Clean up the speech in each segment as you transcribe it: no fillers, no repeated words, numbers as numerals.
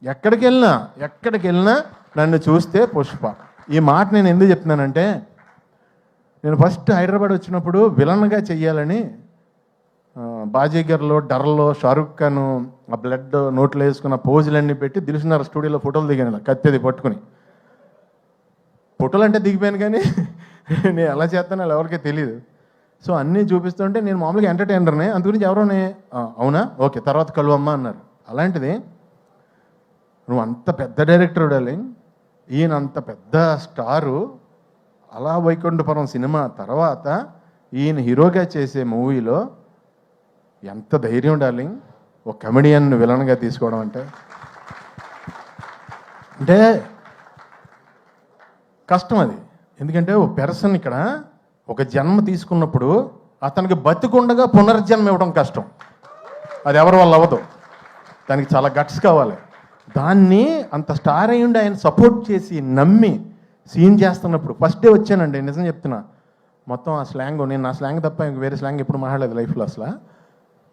ఎక్కడికి వెళ్ళినా నన్ను చూస్తే పుష్ప. ఈ మాట నేను ఎందుకు చెప్తున్నానంటే, నేను ఫస్ట్ హైదరాబాద్ వచ్చినప్పుడు విలన్గా చెయ్యాలని బాజీగర్లో డర్లో షారుఖ్ ఖాన్ ఆ బ్లడ్ నోట్లో వేసుకున్న పోజులన్నీ పెట్టి దిల్సుఖ్నగర్ స్టూడియోలో ఫోటోలు దిగాను, కత్తెది పట్టుకుని. ఫోటోలు అంటే దిగిపోయాను, కానీ నేను ఎలా చేస్తానో అలా ఎవరికీ తెలియదు. సో అన్నీ చూపిస్తుంటే నేను మామూలుగా ఎంటర్టైనర్నే, అందు గురించి ఎవరోనే అవునా ఓకే తర్వాత కలువమ్మ అన్నారు. అలాంటిది నువ్వు అంత పెద్ద డైరెక్టర్ డార్లింగ్, ఈయన అంత పెద్ద స్టారు, అలా వైకుంఠపురం సినిమా తర్వాత ఈయన హీరోగా చేసే మూవీలో ఎంత ధైర్యం డార్లింగ్, ఒక కమెడియన్ విలన్గా తీసుకోవడం అంటే కష్టం అది. ఎందుకంటే ఒక పెర్సన్ ఇక్కడ ఒక జన్మ తీసుకున్నప్పుడు అతనికి బతికుండగా పునర్జన్మ ఇవ్వడం కష్టం, అది ఎవరి వల్ల అవ్వదు, దానికి చాలా గట్స్ కావాలి. దాన్ని అంత స్టార్ అయ్యుండి ఆయన సపోర్ట్ చేసి నమ్మి సీన్ చేస్తున్నప్పుడు ఫస్ట్ డే వచ్చానండి, నిజం చెప్తున్నా. మొత్తం ఆ స్లాంగ్, నేను నా స్లాంగ్ తప్ప ఇంక వేరే స్లాంగ్ ఎప్పుడు మాట్లాడలేదు లైఫ్లో. అసలు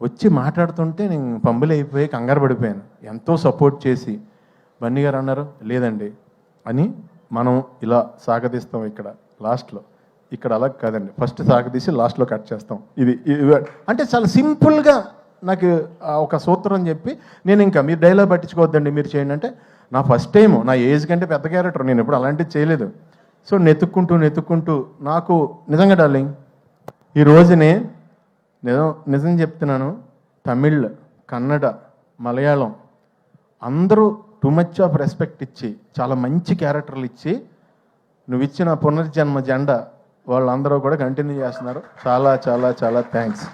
వచ్చి మాట్లాడుతుంటే నేను పంబులు అయిపోయి కంగారు పడిపోయాను. ఎంతో సపోర్ట్ చేసి బన్నీ గారు అన్నారు లేదండి అని, మనం ఇలా సాగదీస్తాం ఇక్కడ లాస్ట్లో, ఇక్కడ అలా కాదండి ఫస్ట్ సాగదీసి లాస్ట్లో కట్ చేస్తాం, ఇది అంటే చాలా సింపుల్గా నాకు ఒక సూత్రం చెప్పి, నేను ఇంకా మీరు డైలాగ్ పట్టించుకోవద్దండి మీరు చేయండి అంటే, నా ఫస్ట్ టైము, నా ఏజ్ కంటే పెద్ద క్యారెక్టర్, నేను ఎప్పుడు అలాంటివి చేయలేదు. సో నెతుక్కుంటూ నాకు నిజంగా డార్లింగ్ ఈ రోజునే నిజం చెప్తున్నాను, తమిళ్, కన్నడ, మలయాళం అందరూ టూ మచ్ ఆఫ్ రెస్పెక్ట్ ఇచ్చి చాలా మంచి క్యారెక్టర్లు ఇచ్చి నువ్వు ఇచ్చిన పునర్జన్మ జెండా వాళ్ళందరూ కూడా కంటిన్యూ చేస్తున్నారు. చాలా చాలా చాలా థ్యాంక్స్.